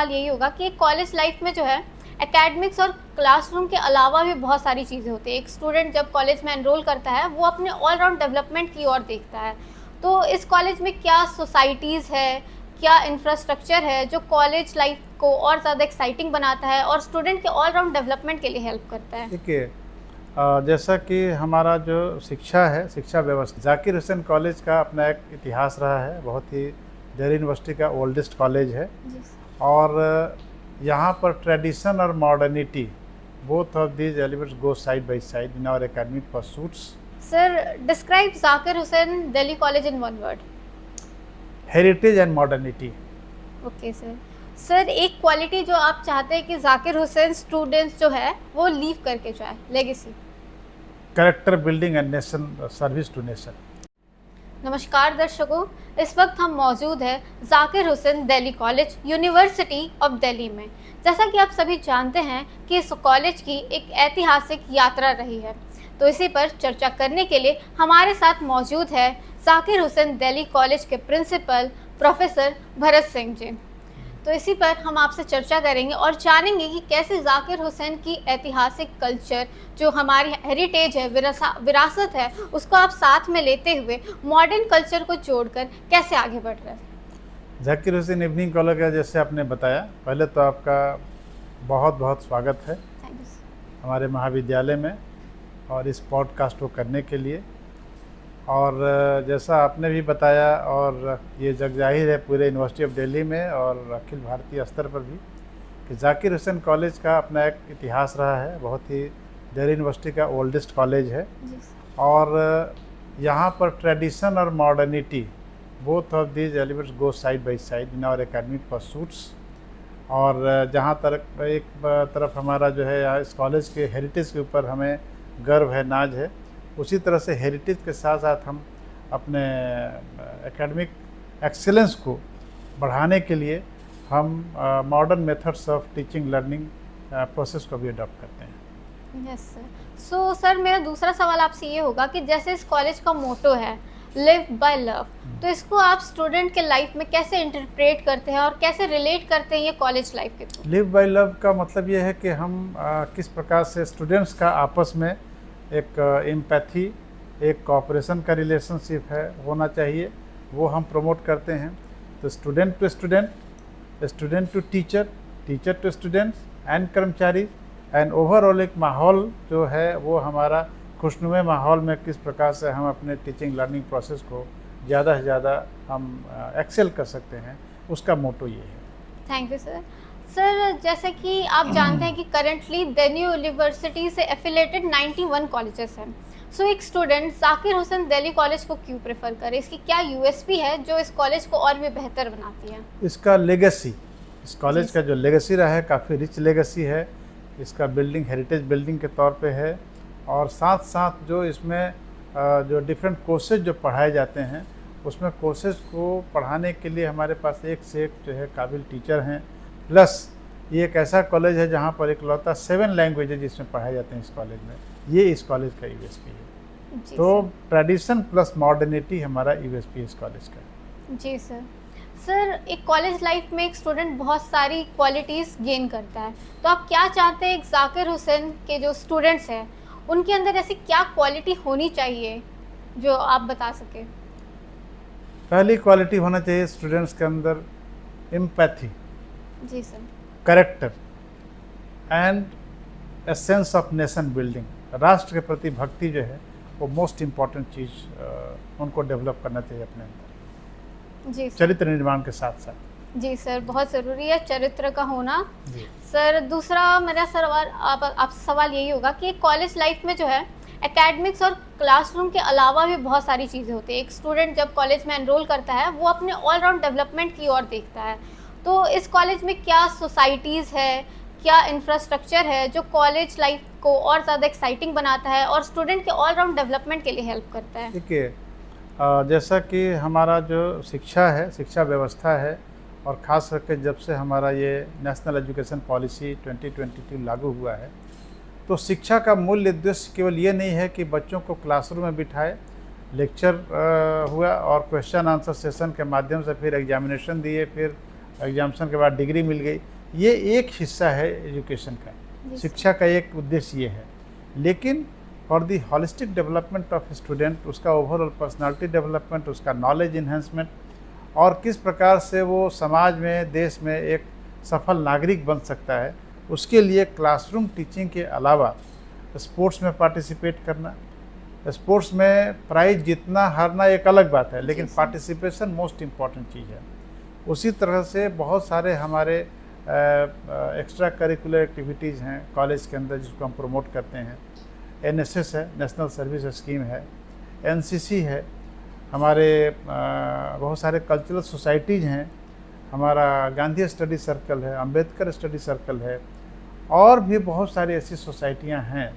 सवाल यही होगा कि कॉलेज लाइफ में जो है एकेडमिक्स और क्लासरूम के अलावा भी बहुत सारी चीज़ें होती है। एक स्टूडेंट जब कॉलेज में एनरोल करता है वो अपने ऑल राउंड डेवलपमेंट की ओर देखता है। तो इस कॉलेज में क्या सोसाइटीज़ है, क्या इंफ्रास्ट्रक्चर है जो कॉलेज लाइफ को और ज़्यादा एक्साइटिंग बनाता है और स्टूडेंट के ऑल राउंड डेवलपमेंट के लिए हेल्प करता है? देखिए, जैसा कि हमारा जो शिक्षा है, शिक्षा व्यवस्था, जाकिर हुसैन कॉलेज का अपना एक इतिहास रहा है। बहुत ही दिल्ली यूनिवर्सिटी का ओल्डेस्ट कॉलेज है जी और यहाँ पर ट्रेडिशन और modernity, both of these elements go side by side in our academic pursuits. Sir, describe Zakir Hussain Delhi college in one word. Heritage and modernity. Okay sir. Sir, एक क्वालिटी जो आप चाहते हैं कि जाकिर हुसैन स्टूडेंट्स जो है वो लीव करके जाए, legacy. Character building and nation service to nation. नमस्कार दर्शकों, इस वक्त हम मौजूद हैं Zakir Hussain Delhi college, university of Delhi में। जैसा कि आप सभी जानते हैं कि इस कॉलेज की एक ऐतिहासिक यात्रा रही है, तो इसी पर चर्चा करने के लिए हमारे साथ मौजूद है जाकिर हुसैन दिल्ली कॉलेज के प्रिंसिपल प्रोफेसर भरत सिंह जी। तो इसी पर हम आपसे चर्चा करेंगे और जानेंगे कि कैसे जाकिर हुसैन की ऐतिहासिक कल्चर, जो हमारी हेरिटेज है, विरासत है, उसको आप साथ में लेते हुए मॉडर्न कल्चर को जोड़कर कैसे आगे बढ़ रहे हैं। जाकिर हुसैन इवनिंग कॉलेज का जैसे आपने बताया, पहले तो आपका बहुत बहुत स्वागत है थैंक यू सर। हमारे महाविद्यालय में और इस पॉडकास्ट को करने के लिए। और जैसा आपने भी बताया, और ये जग जाहिर है पूरे यूनिवर्सिटी ऑफ दिल्ली में और अखिल भारतीय स्तर पर भी, कि जाकिर हुसैन कॉलेज का अपना एक इतिहास रहा है। बहुत ही दिल्ली यूनिवर्सिटी का ओल्डेस्ट कॉलेज है जी सर। और यहाँ पर ट्रेडिशन और modernity, both of these elements go side by side in our academic pursuits. और जहाँ तक एक तरफ हमारा जो है यहाँ इस कॉलेज के हेरिटेज के ऊपर हमें गर्व है, नाज है, उसी तरह से हेरिटेज के साथ साथ हम अपने एकेडमिक एक्सीलेंस को बढ़ाने के लिए हम modern methods of teaching learning process को भी अडॉप्ट करते हैं। Yes sir. सो सर, मेरा दूसरा सवाल आपसे ये होगा कि जैसे इस कॉलेज का मोटो है लिव बाय लव, तो इसको आप स्टूडेंट के लाइफ में कैसे इंटरप्रेट करते हैं और कैसे रिलेट करते हैं ये कॉलेज लाइफ के थ्रू? लिव बाय लव का मतलब ये है कि हम किस प्रकार से स्टूडेंट्स का आपस में एक एम्पैथी, एक कॉपरेशन का रिलेशनशिप है होना चाहिए, वो हम प्रमोट करते हैं। तो student to student, student to teacher, teacher to students and कर्मचारी, एंड ओवरऑल एक माहौल जो है वो हमारा खुशनुमे माहौल में किस प्रकार से हम अपने टीचिंग लर्निंग प्रोसेस को ज़्यादा से ज़्यादा हम एक्सेल कर सकते हैं, उसका मोटो ये है। Thank you sir. सर, जैसे कि आप जानते हैं कि करंटली दिल्ली यूनिवर्सिटी से एफिलेटेड 91 कॉलेजेस हैं। सो एक स्टूडेंट जाकिर हुसैन दिल्ली कॉलेज को क्यों प्रेफर करे? इसकी क्या यूएसपी है जो इस कॉलेज को और भी बेहतर बनाती है? इसका लेगेसी, इस कॉलेज का जो लेगेसी रहा है, काफ़ी रिच लेगेसी है। इसका बिल्डिंग हेरिटेज बिल्डिंग के तौर पे है और साथ साथ जो इसमें जो डिफरेंट कोर्सेज जो पढ़ाए जाते हैं, उसमें कोर्सेज को पढ़ाने के लिए हमारे पास एक से एक जो है काबिल टीचर हैं। प्लस ये एक ऐसा कॉलेज है जहाँ पर इकलौता 7 लैंग्वेजेज जिसमें पढ़ाए जाते हैं इस कॉलेज में। ये इस कॉलेज का यूएसपी है। जी तो सर। ट्रेडिशन प्लस मॉडर्निटी हमारा यूएसपी इस कॉलेज का। जी सर। सर, एक कॉलेज लाइफ में एक स्टूडेंट बहुत सारी क्वालिटीज़ गेन करता है, तो आप क्या चाहते हैं एक जाकिर हुसैन के जो स्टूडेंट्स हैं उनके अंदर ऐसी क्या क्वालिटी होनी चाहिए जो आप बता सकें? पहली क्वालिटी होना चाहिए स्टूडेंट्स के अंदर एम्पैथी, जी sir. Character and a sense of nation building. राष्ट्र के प्रति भक्ति जो है वो मोस्ट इम्पॉर्टेंट चीज़ उनको डेवलप करना चाहिए अपने अंदर, जी सर। चरित्र निर्माण के साथ साथ। जी सर, बहुत ज़रूरी है चरित्र का होना। जी। सर, दूसरा मेरा सवाल आपसे सवाल यही होगा कि कॉलेज लाइफ में जो है एकेडमिक्स और क्लासरूम के अलावा भी बहुत सारी चीज़ें होती है। एक स्टूडेंट जब कॉलेज में एनरोल करता है वो अपने ऑल राउंड डेवलपमेंट की ओर देखता है। तो इस कॉलेज में क्या सोसाइटीज़ है, क्या इंफ्रास्ट्रक्चर है जो कॉलेज लाइफ को और ज़्यादा एक्साइटिंग बनाता है और स्टूडेंट के ऑल राउंड डेवलपमेंट के लिए हेल्प करता है? देखिए, जैसा कि हमारा जो शिक्षा है, शिक्षा व्यवस्था है, और ख़ास करके जब से हमारा ये नेशनल एजुकेशन पॉलिसी 2022 लागू हुआ है, तो शिक्षा का मूल उद्देश्य केवल ये नहीं है कि बच्चों को क्लासरूम में बिठाए, लेक्चर हुआ और क्वेश्चन आंसर सेशन के माध्यम से फिर एग्जामिनेशन दिए, फिर एग्जामिनेशन के बाद डिग्री मिल गई, ये एक हिस्सा है एजुकेशन का। शिक्षा का एक उद्देश्य ये है, लेकिन for the holistic development of student, उसका ओवरऑल पर्सनालिटी डेवलपमेंट, उसका नॉलेज इन्हेंसमेंट और किस प्रकार से वो समाज में, देश में एक सफल नागरिक बन सकता है, उसके लिए क्लासरूम टीचिंग के अलावा स्पोर्ट्स में पार्टिसिपेट करना। स्पोर्ट्स में प्राइज जीतना हारना एक अलग बात है, लेकिन पार्टिसिपेशन मोस्ट इम्पॉर्टेंट चीज़ है। उसी तरह से बहुत सारे हमारे एक्स्ट्रा करिकुलर एक्टिविटीज़ हैं कॉलेज के अंदर जिसको हम प्रमोट करते हैं। एनएसएस है, नेशनल सर्विस स्कीम है, एनसीसी है, हमारे बहुत सारे कल्चरल सोसाइटीज़ हैं, हमारा गांधी स्टडी सर्कल है, अंबेडकर स्टडी सर्कल है, और भी बहुत सारी ऐसी सोसाइटियां हैं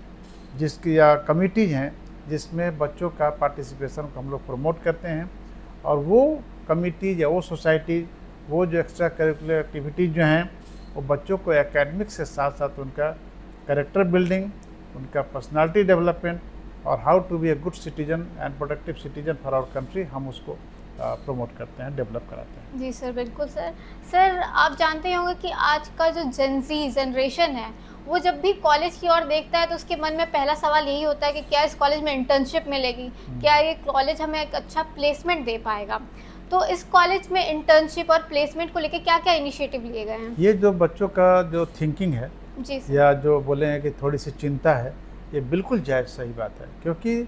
जिसकी या कमिटीज़ हैं जिसमें बच्चों का पार्टिसिपेशन को हम लोग प्रमोट करते हैं। और वो कमिटीज या वो सोसाइटी, वो जो एक्स्ट्रा करिकुलर एक्टिविटीज़ जो हैं, वो बच्चों को एकेडमिक से साथ साथ उनका कैरेक्टर बिल्डिंग, उनका पर्सनालिटी डेवलपमेंट और how to be a good citizen and productive citizen for our country, हम उसको प्रमोट करते हैं, डेवलप कराते हैं। जी सर, बिल्कुल सर। सर, आप जानते ही होंगे कि आज का जो जेनजी जनरेशन है, वो जब भी कॉलेज की ओर देखता है तो उसके मन में पहला सवाल यही होता है कि क्या इस कॉलेज में इंटर्नशिप मिलेगी, क्या ये कॉलेज हमें एक अच्छा प्लेसमेंट दे पाएगा। तो इस कॉलेज में इंटर्नशिप और प्लेसमेंट को लेकर क्या क्या इनिशिएटिव लिए गए हैं? ये जो बच्चों का जो थिंकिंग है जी सर, या जो बोले हैं कि थोड़ी सी चिंता है, ये बिल्कुल जायज़ सही बात है। क्योंकि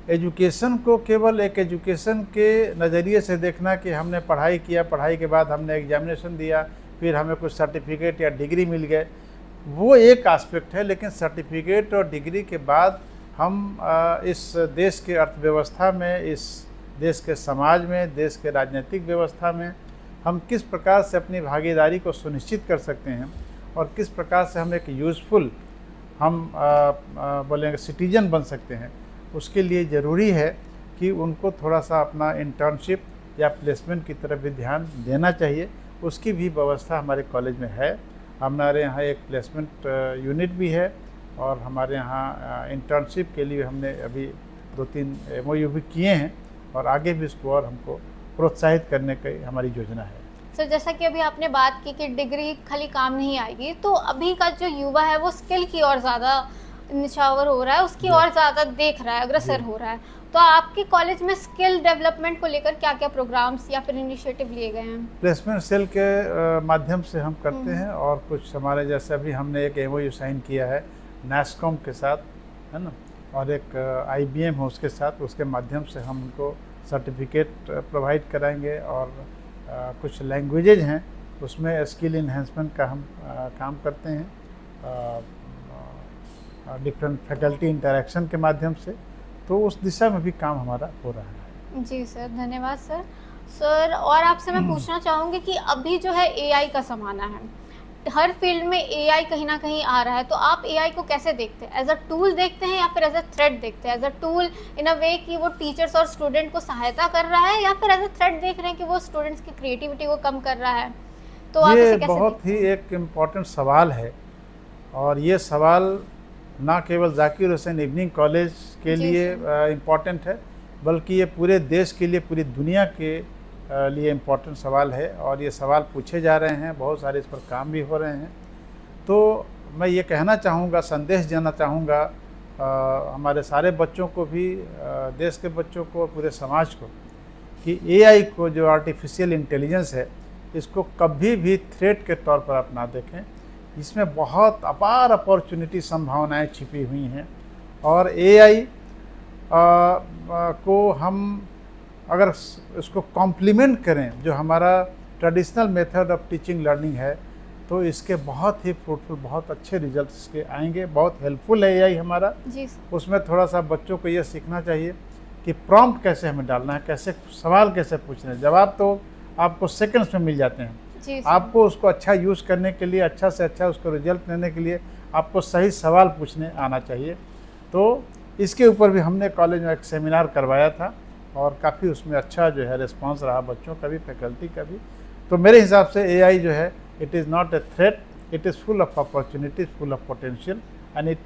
एजुकेशन को केवल एक एजुकेशन के नज़रिए से देखना कि हमने पढ़ाई किया, पढ़ाई के बाद हमने एग्जामिनेशन दिया, फिर हमें कुछ सर्टिफिकेट या डिग्री मिल गए, वो एक एस्पेक्ट है। लेकिन सर्टिफिकेट और डिग्री के बाद हम इस देश के अर्थव्यवस्था में, इस देश के समाज में, देश के राजनीतिक व्यवस्था में हम किस प्रकार से अपनी भागीदारी को सुनिश्चित कर सकते हैं और किस प्रकार से हम एक यूज़फुल, हम बोलेंगे सिटीजन बन सकते हैं, उसके लिए ज़रूरी है कि उनको थोड़ा सा अपना इंटर्नशिप या प्लेसमेंट की तरफ भी ध्यान देना चाहिए। उसकी भी व्यवस्था हमारे कॉलेज में है। हमारे यहाँ एक प्लेसमेंट यूनिट भी है और हमारे यहाँ इंटर्नशिप के लिए हमने अभी 2-3 MOU भी किए हैं और आगे भी इसको और हमको प्रोत्साहित करने की हमारी योजना है। सर, जैसा कि अभी आपने बात की कि डिग्री खाली काम नहीं आएगी, तो अभी का जो युवा है वो स्किल की ओर ज़्यादा निछावर हो रहा है, उसकी ओर ज़्यादा देख रहा है, अग्रसर हो रहा है। तो आपके कॉलेज में स्किल डेवलपमेंट को लेकर क्या क्या प्रोग्राम्स या फिर इनिशिएटिव लिए गए हैं? प्लेसमेंट सेल के माध्यम से हम करते हैं और कुछ हमारे जैसे अभी हमने एक MOU साइन किया है NASSCOM के साथ, है ना, और एक IBM है उसके साथ, उसके माध्यम से हम उनको सर्टिफिकेट प्रोवाइड कराएंगे। और कुछ लैंग्वेजेज हैं उसमें स्किल इन्हेंसमेंट का हम काम करते हैं डिफरेंट फैकल्टी इंटरेक्शन के माध्यम से। तो उस दिशा में भी काम हमारा हो रहा है। जी सर, धन्यवाद सर। सर, और आपसे मैं पूछना चाहूँगी कि अभी जो है AI का ज़माना है, हर फील्ड में AI कहीं ना कहीं आ रहा है, तो आप AI को कैसे देखते हैं? एज अ टूल देखते हैं या फिर एज अ थ्रेट देखते हैं? एज अ टूल इन अ वे कि वो टीचर्स और स्टूडेंट को सहायता कर रहा है, या फिर एज अ थ्रेट देख रहे हैं कि वो स्टूडेंट्स की क्रिएटिविटी को कम कर रहा है? तो आप इसे ये कैसे बहुत ही एक इम्पॉर्टेंट सवाल है और ये सवाल ना केवल जाकिर हुसैन इवनिंग कॉलेज के लिए इम्पॉर्टेंट है, बल्कि ये पूरे देश के लिए, पूरी दुनिया के लिए इम्पॉर्टेंट सवाल है। और ये सवाल पूछे जा रहे हैं, बहुत सारे इस पर काम भी हो रहे हैं। तो मैं ये कहना चाहूँगा, संदेश देना चाहूँगा हमारे सारे बच्चों को भी, देश के बच्चों को, पूरे समाज को, कि AI को, जो आर्टिफिशियल इंटेलिजेंस है, इसको कभी भी थ्रेट के तौर पर आप ना देखें। इसमें बहुत अपार अपॉर्चुनिटी, संभावनाएं छिपी हुई हैं। और AI को हम अगर इसको कॉम्प्लीमेंट करें, जो हमारा traditional method of teaching learning है, तो इसके बहुत ही फ्रूटफुल, बहुत अच्छे रिजल्ट्स इसके आएंगे। बहुत हेल्पफुल है AI हमारा। जी। उसमें थोड़ा सा बच्चों को ये सीखना चाहिए कि प्रॉम्प्ट कैसे हमें डालना है, कैसे सवाल कैसे पूछना है। जवाब तो आपको सेकंड्स में मिल जाते हैं। आपको उसको अच्छा यूज़ करने के लिए, अच्छा से अच्छा उसको रिजल्ट लेने के लिए आपको सही सवाल पूछने आना चाहिए। तो इसके ऊपर भी हमने कॉलेज में एक सेमिनार करवाया था और काफ़ी उसमें अच्छा जो है रिस्पांस रहा, बच्चों का भी, फैकल्टी का भी। तो मेरे हिसाब से AI जो है, it is not a threat, it is full of opportunities, full of potential. And it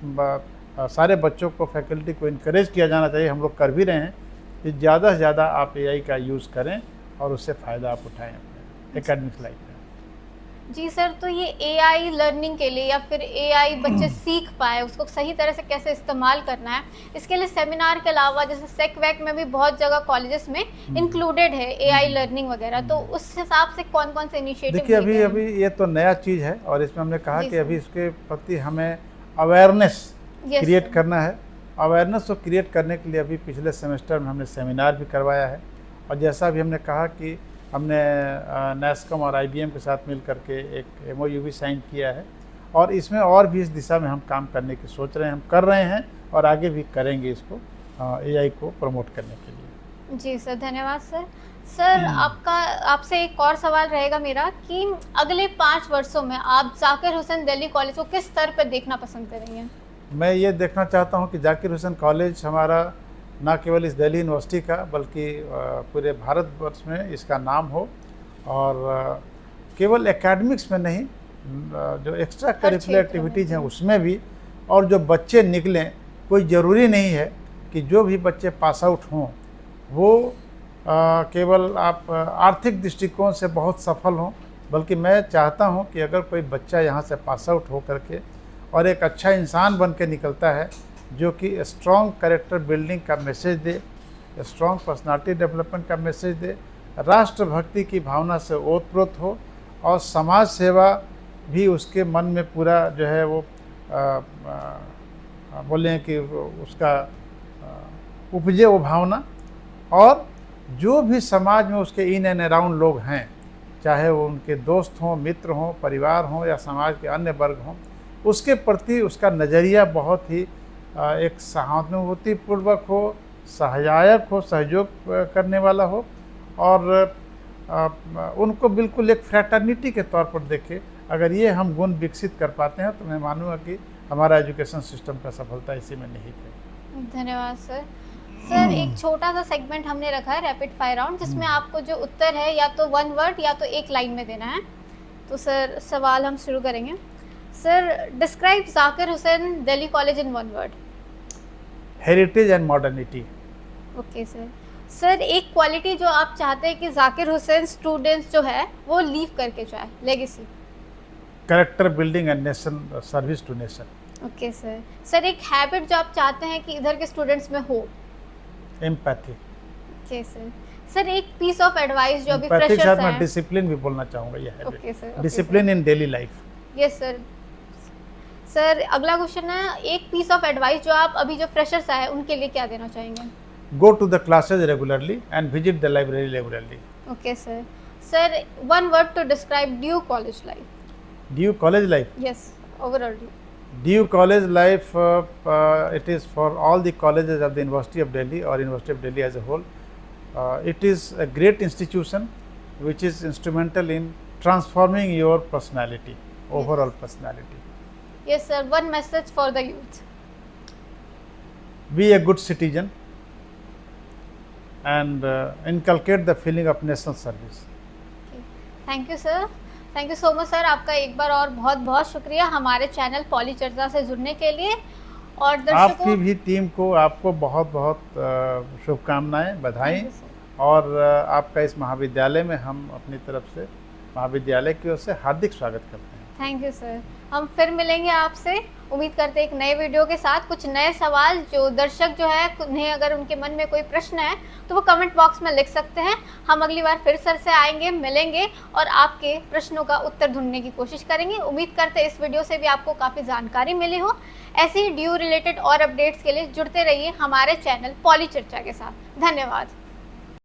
सारे बच्चों को, फैकल्टी को इनकरेज किया जाना चाहिए, हम लोग कर भी रहे हैं, कि ज़्यादा से ज़्यादा आप AI का यूज़ करें और उससे फ़ायदा आप उठाएँ अपने एकेडमिक लाइफ में। जी सर, तो ये एआई लर्निंग के लिए या फिर एआई बच्चे सीख पाए, उसको सही तरह से कैसे इस्तेमाल करना है, इसके लिए सेमिनार के अलावा जैसे सेक वैक में भी बहुत जगह कॉलेजेस में इंक्लूडेड है एआई लर्निंग वगैरह, तो उस हिसाब से कौन-कौन से इनिशिएटिव देखिए, लिए गए हैं? अभी ये तो नया चीज़ है और इसमें हमने कहा जी कि सर। अभी इसके प्रति हमें अवेयरनेस यस क्रिएट सर। करना है। अवेयरनेस को क्रिएट करने के लिए अभी पिछले सेमेस्टर में हमने सेमिनार भी करवाया है और जैसा अभी हमने कहा कि हमने NASSCOM और IBM के साथ मिल करके एक MOU भी साइन किया है और इसमें और भी इस दिशा में हम काम करने की सोच रहे हैं, हम कर रहे हैं और आगे भी करेंगे इसको AI को प्रमोट करने के लिए। जी सर, धन्यवाद सर। सर आपसे एक और सवाल रहेगा मेरा कि अगले 5 वर्षों में आप ज़ाकिर हुसैन दिल्ली कॉलेज को किस स्तर पर देखना पसंद करेंगे? मैं ये देखना चाहता हूँ कि ज़ाकिर हुसैन कॉलेज हमारा ना केवल इस दिल्ली यूनिवर्सिटी का बल्कि पूरे भारतवर्ष में इसका नाम हो और केवल एकेडमिक्स में नहीं, जो एक्स्ट्रा करिकुलर एक्टिविटीज़ हैं उसमें भी, और जो बच्चे निकलें, कोई ज़रूरी नहीं है कि जो भी बच्चे पास आउट हों वो केवल आप आर्थिक दृष्टिकोण से बहुत सफल हों, बल्कि मैं चाहता हूं कि अगर कोई बच्चा यहां से पास आउट हो करके और एक अच्छा इंसान बन के निकलता है जो कि स्ट्रॉन्ग कैरेक्टर बिल्डिंग का मैसेज दे, स्ट्रॉन्ग पर्सनालिटी डेवलपमेंट का मैसेज दे, राष्ट्रभक्ति की भावना से ओतप्रोत हो और समाज सेवा भी उसके मन में पूरा जो है वो बोलें कि उसका उपजे वो भावना, और जो भी समाज में उसके इन एंड अराउंड लोग हैं, चाहे वो उनके दोस्त हों, मित्र हों, परिवार हों या समाज के अन्य वर्ग हों, उसके प्रति उसका नज़रिया बहुत ही एक सहानुभूतिपूर्वक हो, सहायक हो, सहयोग करने वाला हो और उनको बिल्कुल एक फ्रैटर्निटी के तौर पर देखे। अगर ये हम गुण विकसित कर पाते हैं तो मैं मानूंगा कि हमारा एजुकेशन सिस्टम का सफलता इसी में निहित है। धन्यवाद सर। सर, एक छोटा सा सेगमेंट हमने रखा है रैपिड फायर राउंड, जिसमें आपको जो उत्तर है या तो 1 वर्ड या तो एक लाइन में देना है। तो सर सवाल हम शुरू करेंगे। Sir, describe Zakir Hussain Delhi college in 1 word. Heritage and modernity. Okay sir. Sir, एक क्वालिटी जो आप चाहते हैं कि ज़ाकिर हुसैन स्टूडेंट्स जो है वो लीव करके जाए, legacy. Character building and nation service to nation. Okay sir. Sir, एक हैबिट जो आप चाहते हैं कि इधर के स्टूडेंट्स में हो। एम्पैथी। Okay sir. सर, एक पीस ऑफ एडवाइस जो अभी एम्पैथी के फ्रेशर्स साथ मैं हैं। डिसिप्लिन भी बोलना चाहूँगा, ये है okay sir. Discipline in daily life. Yes sir. Sir, अगला क्वेश्चन है, एक पीस ऑफ एडवाइस जो आप अभी जो फ्रेशर्स आए उनके लिए क्या देना चाहेंगे? Go to the classes regularly and visit the library regularly. Okay sir. Sir, 1 word to describe DU college life. DU college life. Yes, overall DU. DU College life, it is for all the colleges of the University of Delhi or University of Delhi as a whole. It is a great institution which is instrumental in transforming your personality, overall personality. Yes sir, one message for the youth. Be a good citizen and inculcate the feeling of national service. Thank you sir. Thank you so much sir, आपका एक बार और बहुत बहुत शुक्रिया हमारे channel poly चर्चा से जुड़ने के लिए। और दर्शकों, आपकी भी टीम को आपको बहुत बहुत शुभकामनाएं, बधाई, और आपका इस महाविद्यालय में हम अपनी तरफ से महाविद्यालय की ओर से हार्दिक स्वागत करते हैं। Thank you sir. हम फिर मिलेंगे आपसे, उम्मीद करते हैं एक नए वीडियो के साथ, कुछ नए सवाल जो दर्शक जो है उन्हें अगर उनके मन में कोई प्रश्न है तो वो कमेंट बॉक्स में लिख सकते हैं। हम अगली बार फिर सर से आएंगे, मिलेंगे और आपके प्रश्नों का उत्तर ढूंढने की कोशिश करेंगे। उम्मीद करते हैं इस वीडियो से भी आपको काफ़ी जानकारी मिली हो। ऐसे ही ड्यू रिलेटेड और अपडेट्स के लिए जुड़ते रहिए हमारे चैनल पॉली चर्चा के साथ। धन्यवाद।